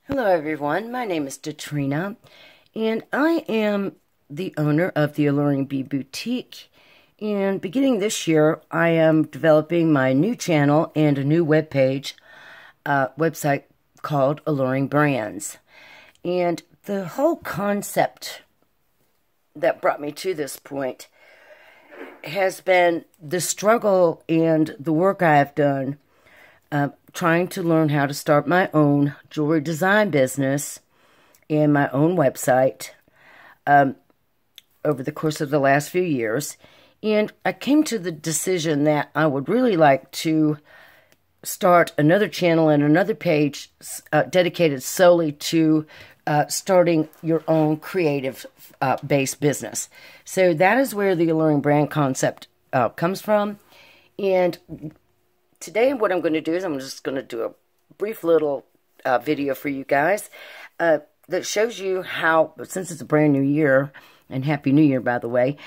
Hello everyone, my name is Datrina, and I am the owner of the Alluring Bead Boutique. And beginning this year, I am developing my new channel and a new website called Alluring Brands. And the whole concept that brought me to this point has been the struggle and the work I have done trying to learn how to start my own jewelry design business and my own website over the course of the last few years. And I came to the decision that I would really like to start another channel and another page dedicated solely to starting your own creative-based business. So that is where the Alluring brand concept comes from. And today what I'm going to do is I'm just going to do a brief little video for you guys that shows you how, since it's a brand new year, and Happy New Year, by the way,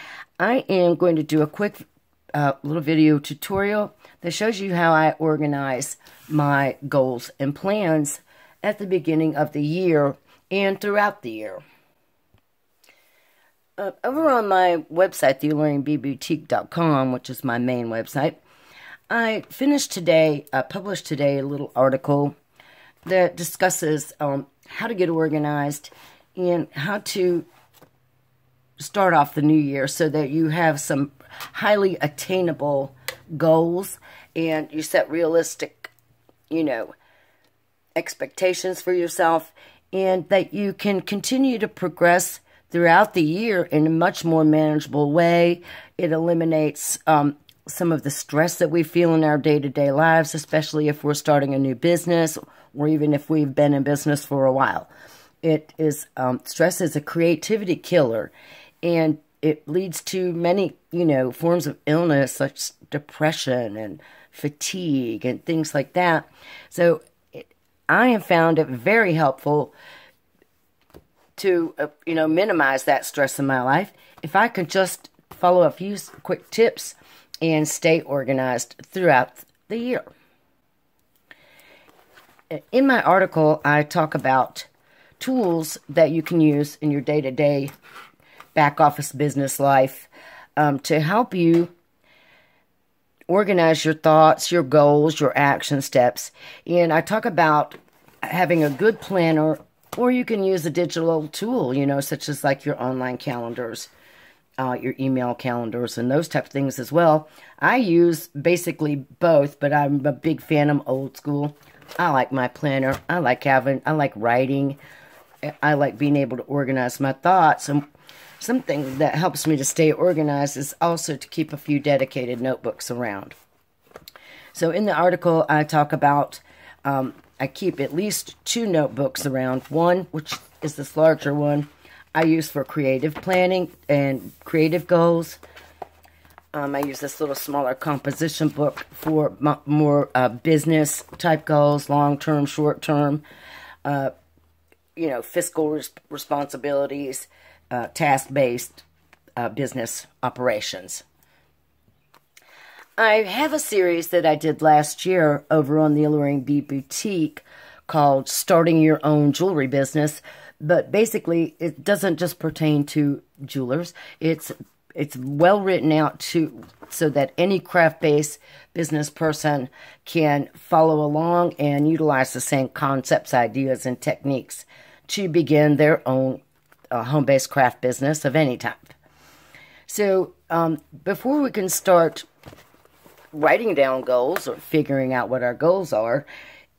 I am going to do a quick little video tutorial that shows you how I organize my goals and plans at the beginning of the year and throughout the year. Over on my website, thealluringboutique.com, which is my main website, I published today a little article that discusses how to get organized and how to start off the new year so that you have some highly attainable goals and you set realistic, expectations for yourself, and that you can continue to progress throughout the year in a much more manageable way. It eliminates some of the stress that we feel in our day-to-day lives, especially if we're starting a new business or even if we've been in business for a while. Stress is a creativity killer, and it leads to many, forms of illness such as depression and fatigue and things like that. So I have found it very helpful to, minimize that stress in my life if I could just follow a few quick tips and stay organized throughout the year. In my article, I talk about tools that you can use in your day-to-day back office business life to help you organize your thoughts, your goals, your action steps. And I talk about having a good planner, or you can use a digital tool, such as like your online calendars, your email calendars, and those type of things as well. I use basically both, but I'm a big fan of old school. I like my planner. I like writing. I like being able to organize my thoughts. And something that helps me to stay organized is also to keep a few dedicated notebooks around. So in the article, I talk about I keep at least 2 notebooks around. One, which is this larger one, I use for creative planning and creative goals. I use this little smaller composition book for more business type goals, long-term, short-term, fiscal responsibilities, task-based business operations. I have a series that I did last year over on the Alluring Bead Boutique called Starting Your Own Jewelry Business. But basically, it doesn't just pertain to jewelers. It's well written out so that any craft-based business person can follow along and utilize the same concepts, ideas, and techniques to begin their own home-based craft business of any type. So before we can start writing down goals or figuring out what our goals are,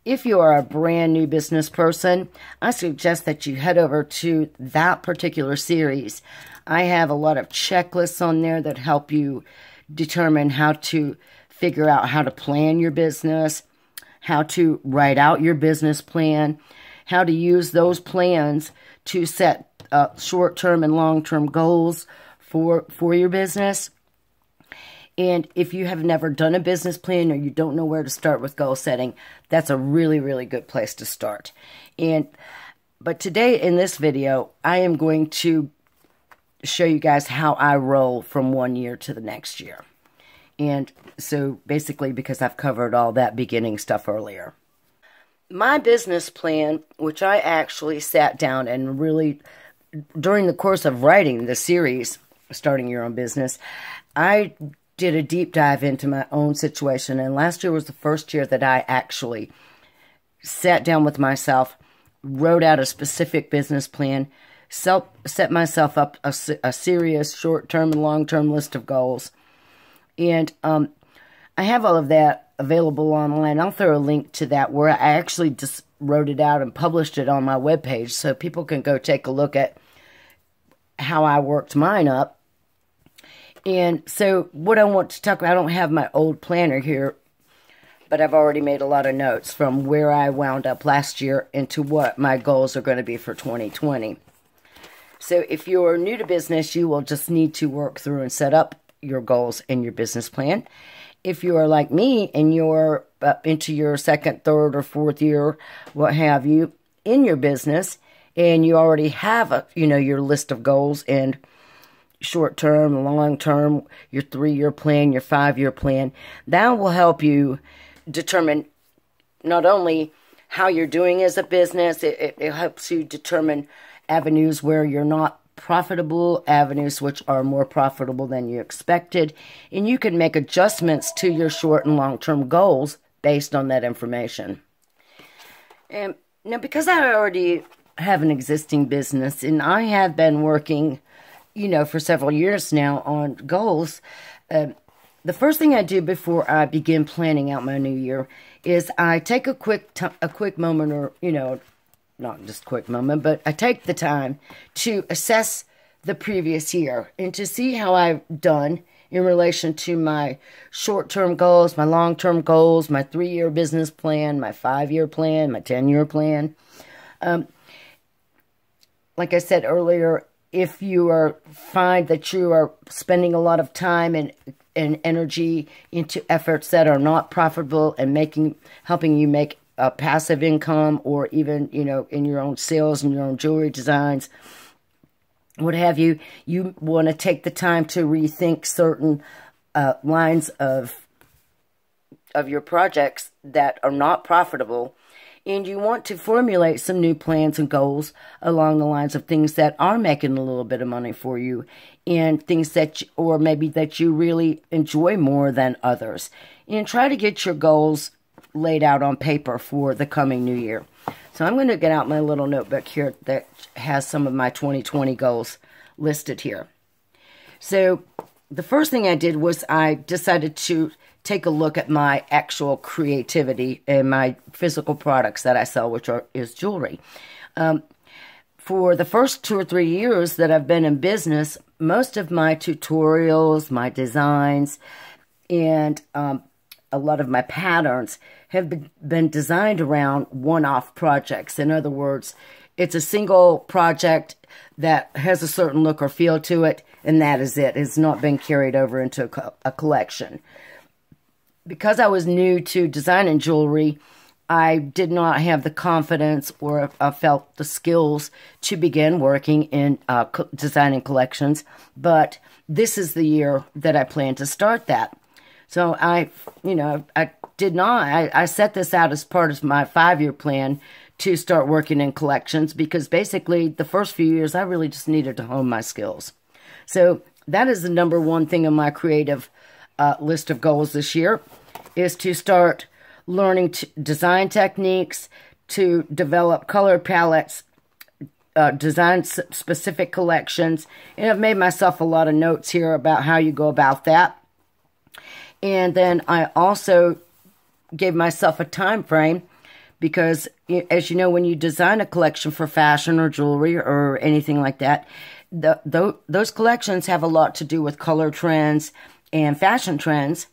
if you are a brand new business person, I suggest that you head over to that particular series. I have a lot of checklists on there that help you determine how to figure out how to plan your business, how to write out your business plan, how to use those plans to set short-term and long-term goals for your business. And if you have never done a business plan or you don't know where to start with goal setting, that's a really, really good place to start. But today in this video, I am going to show you guys how I roll from one year to the next year. And so basically, because I've covered all that beginning stuff earlier. my business plan, which I actually sat down and really, during the course of writing the series, Starting Your Own Business, I did a deep dive into my own situation. And last year was the first year that I actually sat down with myself, wrote out a specific business plan, set myself up a serious short-term and long-term list of goals. And I have all of that available online. I'll throw a link to that where I actually just wrote it out and published it on my webpage so people can go take a look at how I worked mine up. And so what I want to talk about, I don't have my old planner here, but I've already made a lot of notes from where I wound up last year into what my goals are going to be for 2020. So if you're new to business, you will just need to work through and set up your goals in your business plan. If you are like me and you're into your second, third, or fourth year, what have you, in your business, and you already have your list of goals and short-term, long-term, your 3-year plan, your 5-year plan, that will help you determine not only how you're doing as a business, it helps you determine avenues where you're not profitable, avenues which are more profitable than you expected, and you can make adjustments to your short and long-term goals based on that information. And now, because I already have an existing business and I have been working for several years now on goals, the first thing I do before I begin planning out my new year is I take a quick moment, or, not just quick moment, but I take the time to assess the previous year and to see how I've done in relation to my short-term goals, my long-term goals, my 3-year business plan, my 5-year plan, my 10-year plan. Like I said earlier, if you find that you are spending a lot of time and energy into efforts that are not profitable and helping you make a passive income, or even, in your own sales and your own jewelry designs, what have you, you want to take the time to rethink certain lines of your projects that are not profitable. And you want to formulate some new plans and goals along the lines of things that are making a little bit of money for you, and things that you really enjoy more than others. And try to get your goals laid out on paper for the coming new year. So I'm going to get out my little notebook here that has some of my 2020 goals listed here. So the first thing I did was I decided to take a look at my actual creativity and my physical products that I sell, which is jewelry. For the first 2 or 3 years that I've been in business, most of my tutorials, my designs, and a lot of my patterns have been designed around one-off projects. In other words, it's a single project that has a certain look or feel to it, and that is it. It's not been carried over into a collection. Because I was new to designing jewelry, I did not have the confidence or felt the skills to begin working in designing collections, but this is the year that I plan to start that. So I set this out as part of my 5-year plan to start working in collections, because basically the first few years I really just needed to hone my skills. So that is the number one thing on my creative list of goals this year, is to start learning design techniques, to develop color palettes, design specific collections. And I've made myself a lot of notes here about how you go about that. And then I also gave myself a time frame, because as you know, when you design a collection for fashion or jewelry or anything like that, those collections have a lot to do with color trends and fashion trends.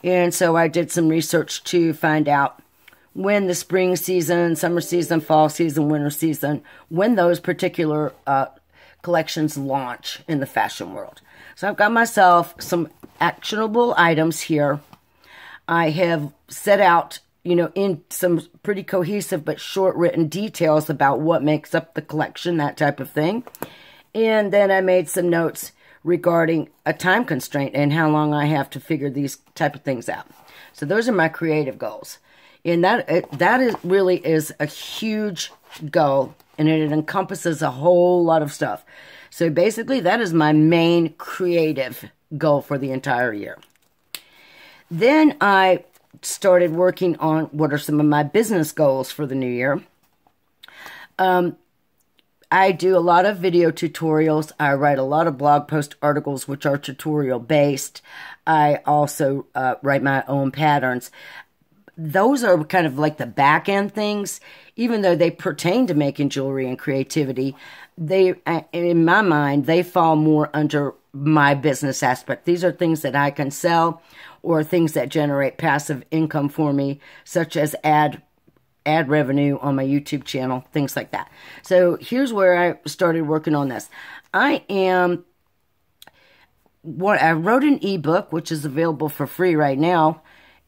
And so I did some research to find out when the spring season, summer season, fall season, winter season, when those particular collections launch in the fashion world. So I've got myself some actionable items here. I have set out, in some pretty cohesive but short written details about what makes up the collection, that type of thing. And then I made some notes regarding a time constraint and how long I have to figure these type of things out. So those are my creative goals. And that really is a huge goal, and it encompasses a whole lot of stuff. So basically, that is my main creative goal for the entire year. Then I started working on what are some of my business goals for the new year. I do a lot of video tutorials. I write a lot of blog post articles, which are tutorial based. I also write my own patterns. Those are kind of like the back end things, even though they pertain to making jewelry and creativity. They, in my mind, they fall more under my business aspect. These are things that I can sell or things that generate passive income for me, such as ad revenue on my YouTube channel, things like that. So here's where I started working on this. I wrote an ebook, which is available for free right now.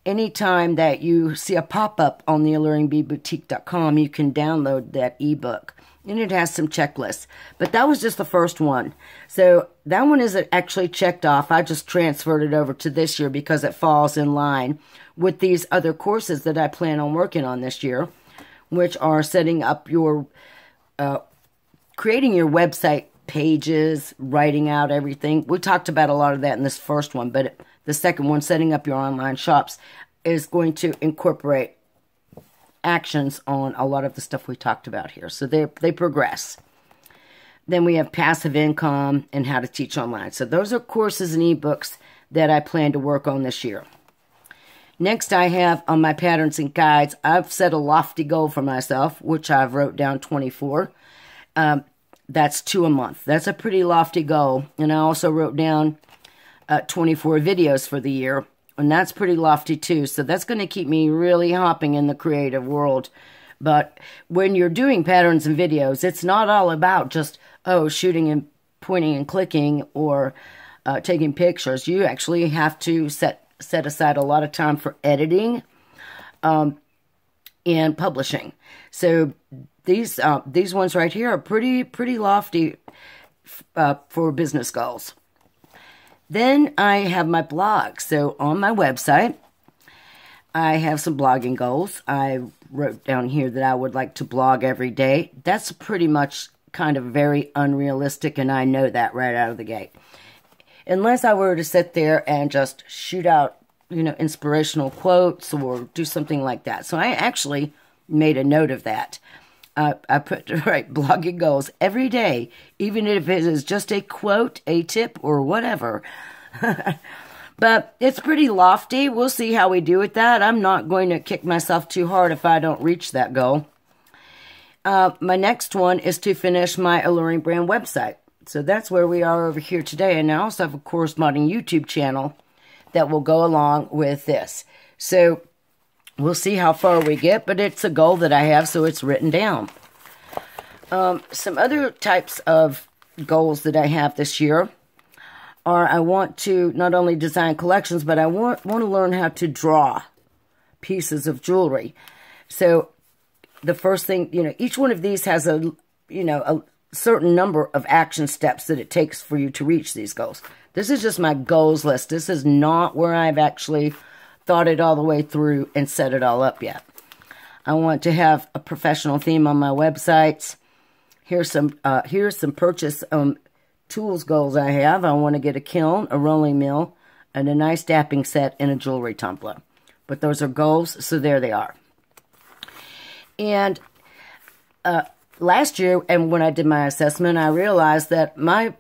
Anytime that you see a pop-up on the alluringboutique.com, you can download that ebook. And it has some checklists. But that was just the first one. So that one isn't actually checked off. I just transferred it over to this year because it falls in line with these other courses that I plan on working on this year, which are setting up your, creating your website pages, writing out everything. We talked about a lot of that in this first one, but the second one, setting up your online shops, is going to incorporate actions on a lot of the stuff we talked about here. So they progress. Then we have passive income and how to teach online. So those are courses and ebooks that I plan to work on this year. Next, I have on my patterns and guides, I've set a lofty goal for myself, which I've wrote down 24. That's 2 a month. That's a pretty lofty goal. And I also wrote down 24 videos for the year. And that's pretty lofty too. So that's going to keep me really hopping in the creative world. But when you're doing patterns and videos, it's not all about just, shooting and pointing and clicking or taking pictures. You actually have to set aside a lot of time for editing and publishing. So these ones right here are pretty lofty for business goals. Then I have my blog. So on my website, I have some blogging goals. I wrote down here that I would like to blog every day. That's pretty much kind of very unrealistic, and I know that right out of the gate. Unless I were to sit there and just shoot out, inspirational quotes or do something like that. So I actually made a note of that. I put blogging goals every day, even if it is just a quote, a tip, or whatever. But it's pretty lofty. We'll see how we do with that. I'm not going to kick myself too hard if I don't reach that goal. My next one is to finish my Alluring brand website. So that's where we are over here today. And I also have a corresponding YouTube channel that will go along with this. So we'll see how far we get, but it's a goal that I have, so it's written down. Some other types of goals that I have this year are I want to not only design collections, but I want to learn how to draw pieces of jewelry. So the first thing, each one of these has a certain number of action steps that it takes for you to reach these goals. This is just my goals list. This is not where I've actually thought it all the way through and set it all up yet. I want to have a professional theme on my websites. Here's some purchase tools goals I have. I want to get a kiln, a rolling mill, and a nice dapping set and a jewelry tumbler. But those are goals, so there they are. And last year, and when I did my assessment, I realized that my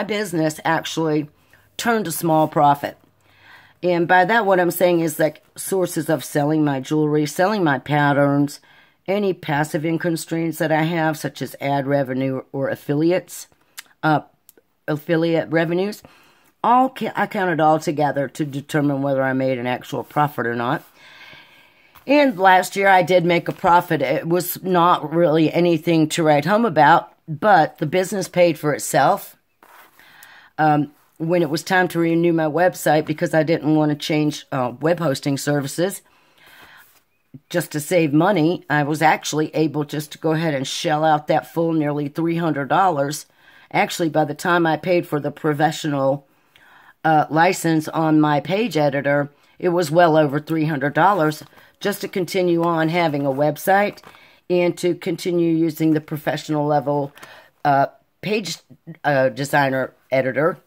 business actually turned a small profit. And by that, what I'm saying is like sources of selling my jewelry, selling my patterns, any passive income streams that I have, such as ad revenue or affiliate revenues. I count it all together to determine whether I made an actual profit or not. And last year I did make a profit. It was not really anything to write home about, but the business paid for itself. When it was time to renew my website, because I didn't want to change web hosting services just to save money, I was actually able just to go ahead and shell out that full nearly $300. Actually, by the time I paid for the professional license on my page editor, it was well over $300 just to continue on having a website and to continue using the professional level page designer editor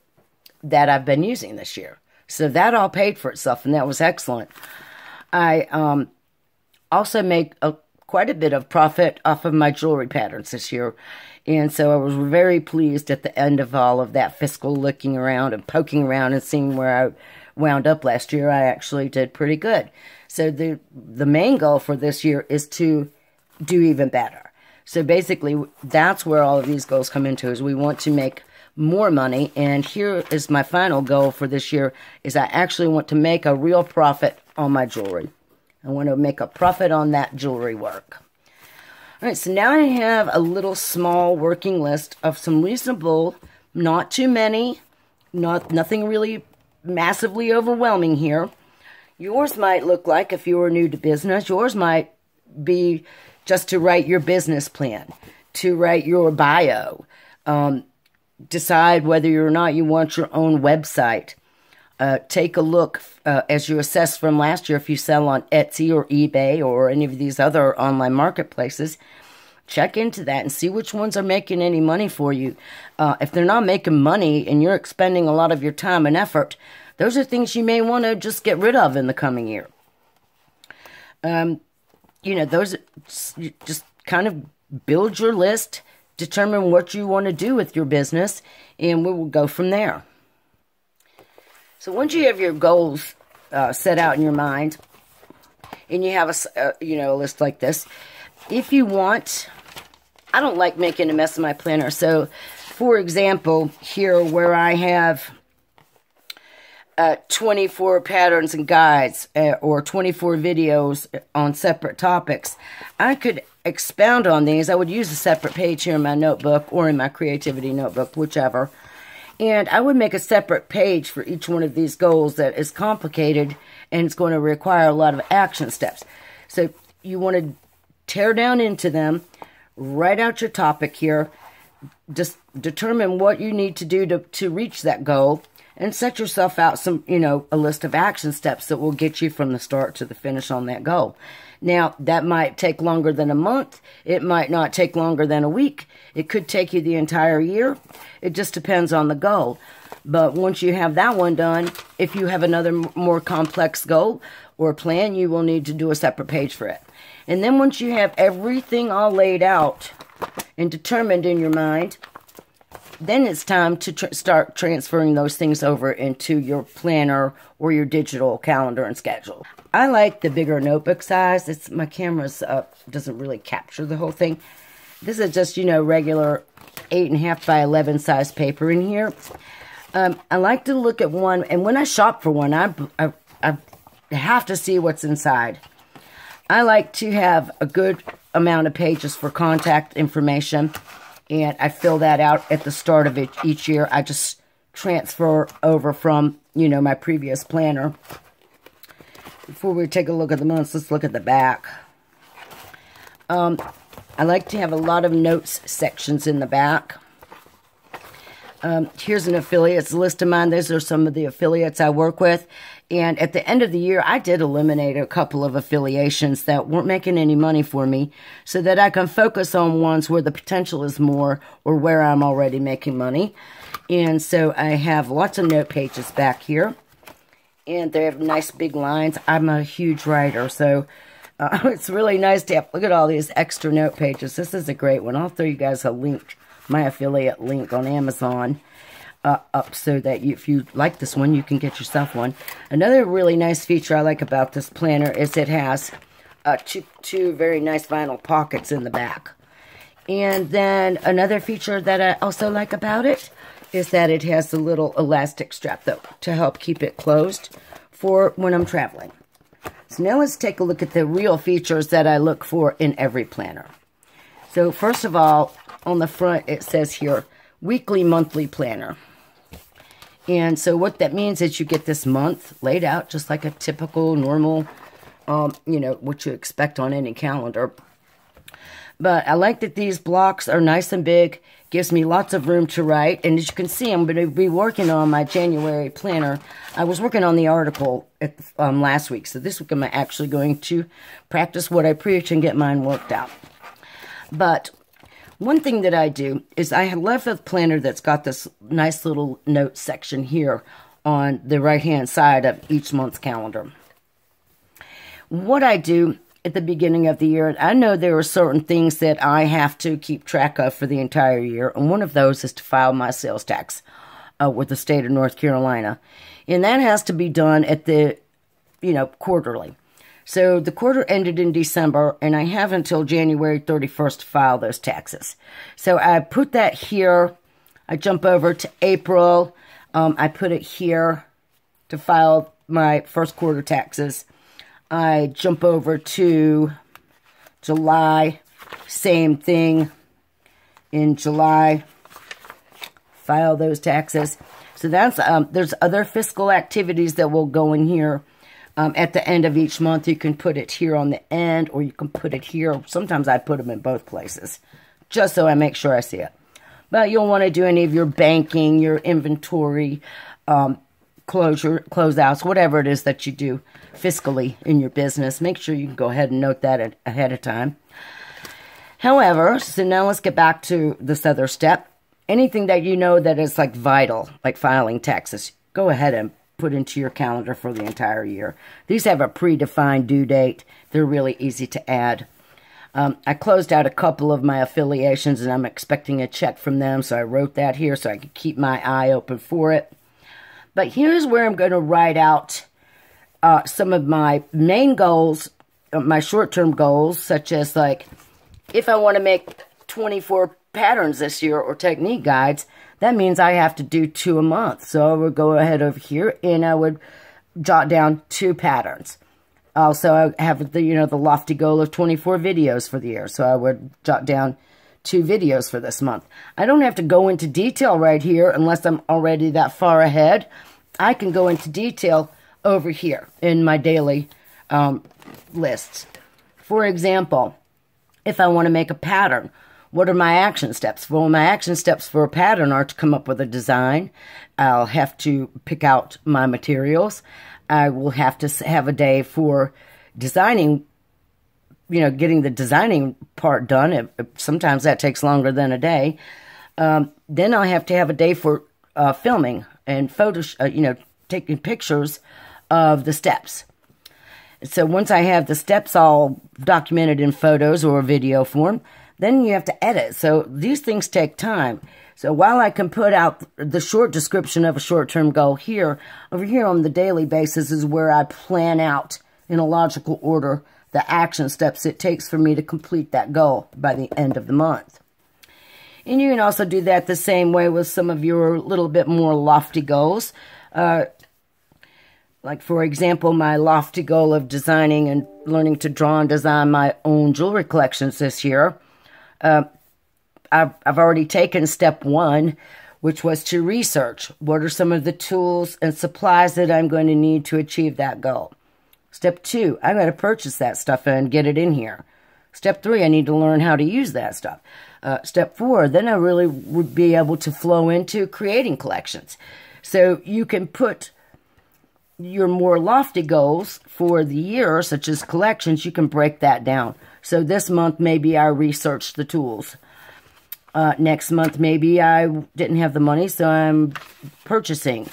that I've been using this year. So that all paid for itself, and that was excellent. I also make quite a bit of profit off of my jewelry patterns this year. And so I was very pleased at the end of all of that fiscal looking around and poking around and seeing where I wound up last year. I actually did pretty good. So the main goal for this year is to do even better. So basically, that's where all of these goals come into, is we want to make more money. And here is my final goal for this year, is I actually want to make a real profit on my jewelry. I want to make a profit on that jewelry work. All right, so now I have a little small working list of some reasonable, not too many, nothing really massively overwhelming here. Yours might look like, if you were new to business, yours might be just to write your business plan, to write your bio, decide whether or not you want your own website. Take a look as you assess from last year if you sell on Etsy or eBay or any of these other online marketplaces. Check into that and see which ones are making any money for you. If they're not making money and you're expending a lot of your time and effort, those are things you may want to just get rid of in the coming year. Those just kind of build your list, determine what you want to do with your business, and we will go from there. So once you have your goals set out in your mind, and you have a list like this, if you want, I don't like making a mess of my planner. So, for example, here where I have 24 patterns and guides or 24 videos on separate topics, I could expound on these. I would use a separate page here in my notebook or in my creativity notebook, whichever. And I would make a separate page for each one of these goals that is complicated and it's going to require a lot of action steps. So you want to tear down into them, write out your topic here, just determine what you need to do to reach that goal, and set yourself out a list of action steps that will get you from the start to the finish on that goal. Now, that might take longer than a month. It might not take longer than a week. It could take you the entire year. It just depends on the goal. But once you have that one done, if you have another more complex goal or plan, you will need to do a separate page for it. And then once you have everything all laid out and determined in your mind, then it's time to start transferring those things over into your planner or your digital calendar and schedule. I like the bigger notebook size. My camera's doesn't really capture the whole thing. This is just, regular 8.5 by 11 size paper in here. I like to look at one, and when I shop for one, I have to see what's inside. I like to have a good amount of pages for contact information, and I fill that out at the start of each year. I just transfer over from, my previous planner. Before we take a look at the months, let's look at the back. I like to have a lot of notes sections in the back. Here's an affiliates list of mine. Those are some of the affiliates I work with. And at the end of the year, I did eliminate a couple of affiliations that weren't making any money for me so that I can focus on ones where the potential is more or where I'm already making money. And so I have lots of note pages back here. And they have nice big lines. I'm a huge writer, so it's really nice to have, look at all these extra note pages. This is a great one. I'll throw you guys a link, my affiliate link on Amazon, up so that if you like this one, you can get yourself one. Another really nice feature I like about this planner is it has two very nice vinyl pockets in the back. And then another feature that I also like about it is that it has a little elastic strap, though, to help keep it closed for when I'm traveling. So now let's take a look at the real features that I look for in every planner. So first of all, on the front, it says here, weekly, monthly planner. And so what that means is you get this month laid out just like a typical, normal, what you expect on any calendar. But I like that these blocks are nice and big. Gives me lots of room to write. And as you can see, I'm going to be working on my January planner. I was working on the article last week. So this week I'm actually going to practice what I preach and get mine worked out. But one thing that I do is I have left a planner that's got this nice little note section here on the right-hand side of each month's calendar. What I do at the beginning of the year, I know there are certain things that I have to keep track of for the entire year, and one of those is to file my sales tax with the state of North Carolina. And that has to be done at the, quarterly. So the quarter ended in December, and I have until January 31st to file those taxes. So I put that here. I jump over to April. I put it here to file my first quarter taxes. I jump over to July, same thing. In July, file those taxes. So that's there's other fiscal activities that will go in here at the end of each month. You can put it here on the end, or you can put it here. Sometimes I put them in both places, just so I make sure I see it. But you'll want to do any of your banking, your inventory, closeouts, whatever it is that you do fiscally in your business. Make sure you can go ahead and note that ahead of time. However, so now let's get back to this other step. Anything that you know that is like vital, like filing taxes, go ahead and put into your calendar for the entire year. These have a predefined due date. They're really easy to add. I closed out a couple of my affiliations, and I'm expecting a check from them, so I wrote that here so I could keep my eye open for it. But here's where I'm going to write out some of my main goals, my short-term goals, such as like, if I want to make 24 patterns this year or technique guides, that means I have to do 2 a month. So I would go ahead over here and I would jot down 2 patterns. Also, I have the lofty goal of 24 videos for the year. So I would jot down 2 videos for this month. I don't have to go into detail right here unless I'm already that far ahead. I can go into detail over here in my daily lists. For example, if I want to make a pattern, what are my action steps? Well, my action steps for a pattern are to come up with a design. I'll have to pick out my materials. I will have to have a day for designing, getting the designing part done. Sometimes that takes longer than a day. Then I'll have to have a day for filming and taking pictures of the steps. So once I have the steps all documented in photos or video form, then you have to edit. So these things take time. So while I can put out the short description of a short-term goal here, over here on the daily basis is where I plan out in a logical order the action steps it takes for me to complete that goal by the end of the month. And you can also do that the same way with some of your little bit more lofty goals. Like, for example, my lofty goal of designing and learning to draw and design my own jewelry collections this year. I've already taken step 1, which was to research what are some of the tools and supplies that I'm going to need to achieve that goal. Step 2, I'm going to purchase that stuff and get it in here. Step 3, I need to learn how to use that stuff. Step 4, then I really would be able to flow into creating collections. So you can put your more lofty goals for the year, such as collections, you can break that down. So this month, maybe I researched the tools. Next month, maybe I didn't have the money, so I'm purchasing,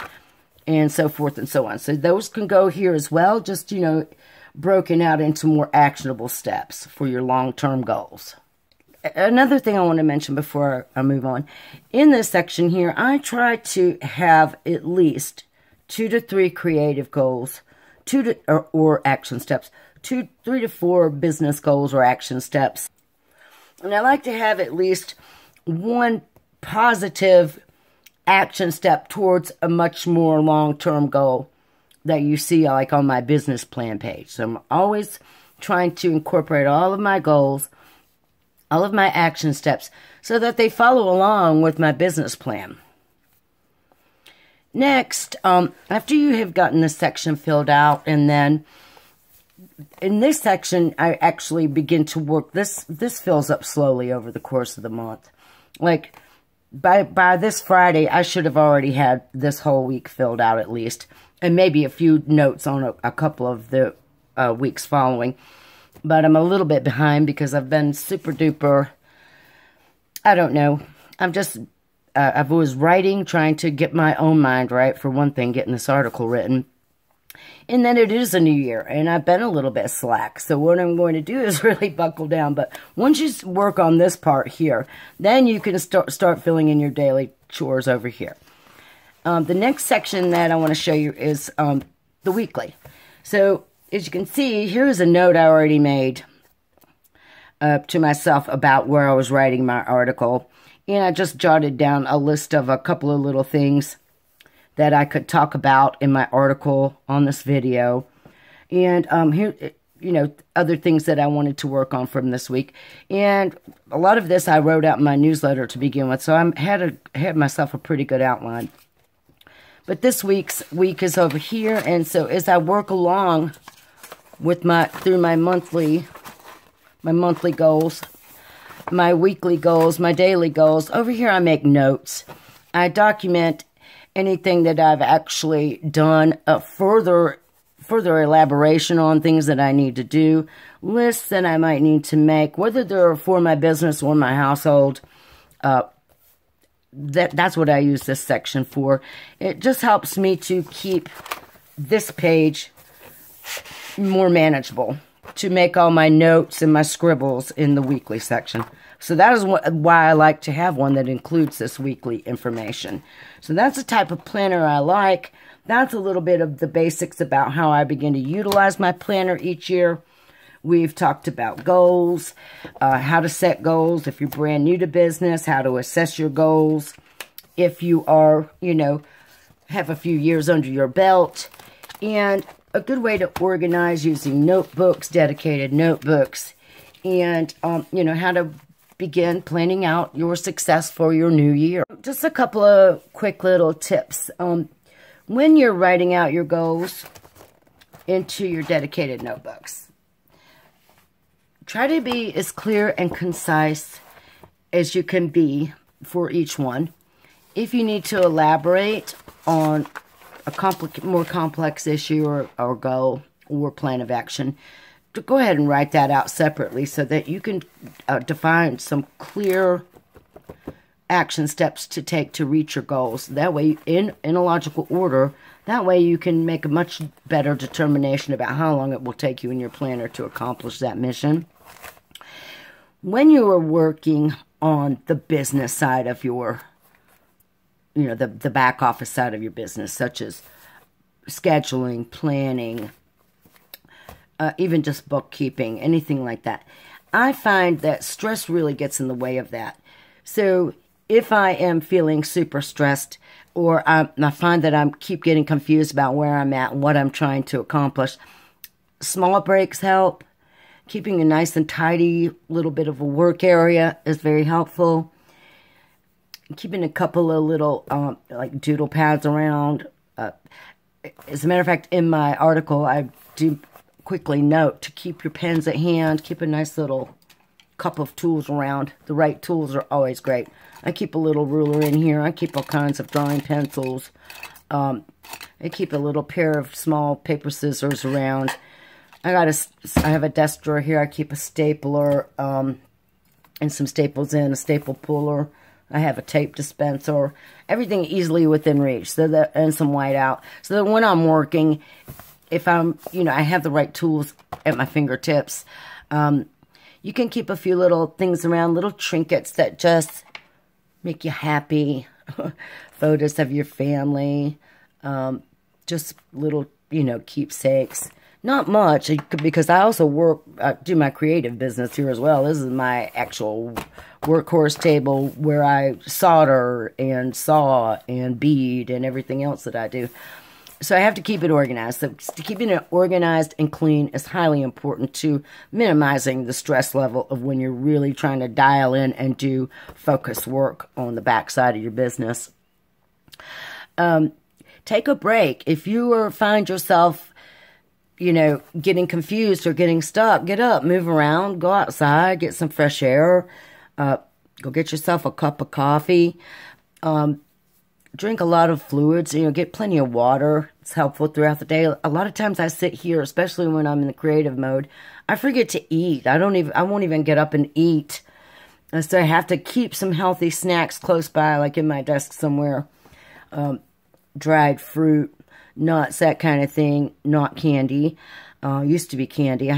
and so forth and so on. So those can go here as well, just, broken out into more actionable steps for your long-term goals. Another thing I want to mention before I move on. In this section here, I try to have at least 2 to 3 creative goals, or action steps, 3 to 4 business goals or action steps. And I like to have at least 1 positive action step towards a much more long-term goal that you see like on my business plan page. So I'm always trying to incorporate all of my goals, all of my action steps, so that they follow along with my business plan. Next, after you have gotten this section filled out, and then in this section, I actually begin to work. This fills up slowly over the course of the month. Like, by this Friday, I should have already had this whole week filled out at least. And maybe a few notes on a couple of the weeks following. But I'm a little bit behind because I've been super duper, I don't know. I'm just, I was writing, trying to get my own mind right, for one thing, getting this article written. And then it is a new year, and I've been a little bit slack. So what I'm going to do is really buckle down. But once you work on this part here, then you can start filling in your daily chores over here. The next section that I want to show you is the weekly. So as you can see, here's a note I already made to myself about where I was writing my article. And I just jotted down a list of a couple of little things that I could talk about in my article on this video. And here, you know, other things that I wanted to work on from this week. And a lot of this I wrote out in my newsletter to begin with, so I had myself a pretty good outline. But this week's week is over here, and so as I work along with through my monthly goals, my weekly goals, my daily goals, over here I make notes. I document anything that I've actually done, further elaboration on things that I need to do, lists that I might need to make, whether they're for my business or my household. That's what I use this section for. It just helps me to keep this page more manageable, to make all my notes and my scribbles in the weekly section. So that is why I like to have one that includes this weekly information. So that's the type of planner I like. That's a little bit of the basics about how I begin to utilize my planner each year. We've talked about goals, how to set goals if you're brand new to business, how to assess your goals if you are, you know, have a few years under your belt, and a good way to organize using notebooks, dedicated notebooks, and, you know, how to begin planning out your success for your new year. Just a couple of quick little tips. When you're writing out your goals into your dedicated notebooks, try to be as clear and concise as you can be for each one. If you need to elaborate on a more complex issue or goal or plan of action, to go ahead and write that out separately so that you can define some clear action steps to take to reach your goals. That way, in a logical order, that way you can make a much better determination about how long it will take you in your planner to accomplish that mission. When you are working on the business side of your, you know, the back office side of your business, such as scheduling, planning, even just bookkeeping, anything like that, I find that stress really gets in the way of that. So if I am feeling super stressed, or I find that I keep getting confused about where I'm at and what I'm trying to accomplish, small breaks help. Keeping a nice and tidy little bit of a work area is very helpful. Keeping a couple of little like doodle pads around. As a matter of fact, in my article, I do quickly note to keep your pens at hand. Keep a nice little cup of tools around. The right tools are always great. I keep a little ruler in here. I keep all kinds of drawing pencils. I keep a little pair of small paper scissors around. I have a desk drawer here. I keep a stapler and some staples in, a staple puller. I have a tape dispenser. Everything easily within reach, so that, and some whiteout, so that when I'm working, if I'm, you know, I have the right tools at my fingertips. You can keep a few little things around, little trinkets that just make you happy. Photos of your family, just little, you know, keepsakes. Not much, because I also do my creative business here as well. This is my actual workhorse table where I solder and saw and bead and everything else that I do. So I have to keep it organized. So keeping it organized and clean is highly important to minimizing the stress level of when you're really trying to dial in and do focus work on the backside of your business. Take a break. If you find yourself you know, getting confused or getting stuck, get up, move around, go outside, get some fresh air, go get yourself a cup of coffee, drink a lot of fluids, you know, get plenty of water. It's helpful throughout the day. A lot of times I sit here, especially when I'm in the creative mode, I forget to eat. I won't even get up and eat. And so I have to keep some healthy snacks close by, like in my desk somewhere. Dried fruit, nuts, that kind of thing, not candy. Used to be candy.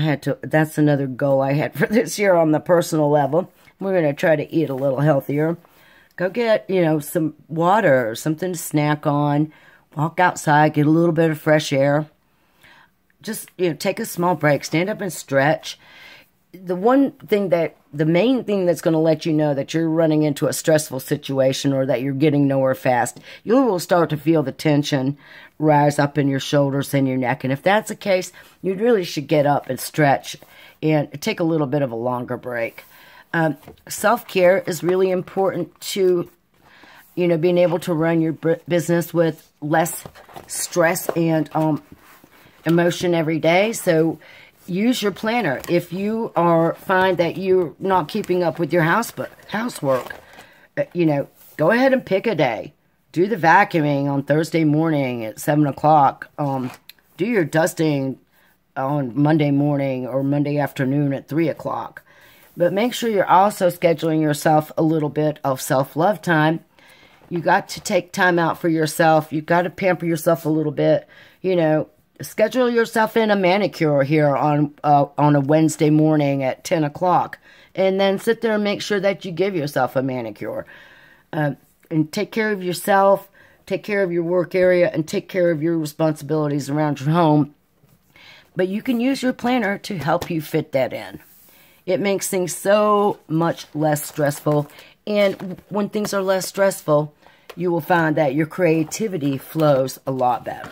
That's another goal I had for this year on the personal level. We're going to try to eat a little healthier. Go get, you know, some water or something to snack on. Walk outside, get a little bit of fresh air. Just, you know, take a small break. Stand up and stretch. The main thing that's going to let you know that you're running into a stressful situation or that you're getting nowhere fast, you will start to feel the tension rise up in your shoulders and your neck. And if that's the case, you really should get up and stretch and take a little bit of a longer break. Self-care is really important to, you know, being able to run your business with less stress and emotion every day. So use your planner. If you find that you're not keeping up with your housework, you know, go ahead and pick a day. Do the vacuuming on Thursday morning at 7 o'clock. Do your dusting on Monday morning or Monday afternoon at 3 o'clock. But make sure you're also scheduling yourself a little bit of self-love time. You got to take time out for yourself. You got to pamper yourself a little bit. You know, schedule yourself in a manicure here on a Wednesday morning at 10 o'clock. And then sit there and make sure that you give yourself a manicure. And take care of yourself, take care of your work area, and take care of your responsibilities around your home. But you can use your planner to help you fit that in. It makes things so much less stressful. And when things are less stressful, you will find that your creativity flows a lot better.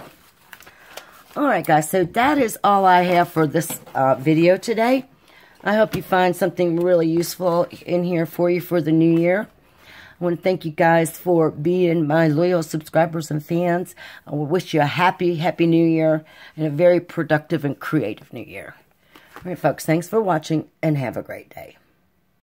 Alright guys, so that is all I have for this video today. I hope you find something really useful in here for you for the new year. I want to thank you guys for being my loyal subscribers and fans. I wish you a happy, happy new year and a very productive and creative new year. All right, folks, thanks for watching and have a great day.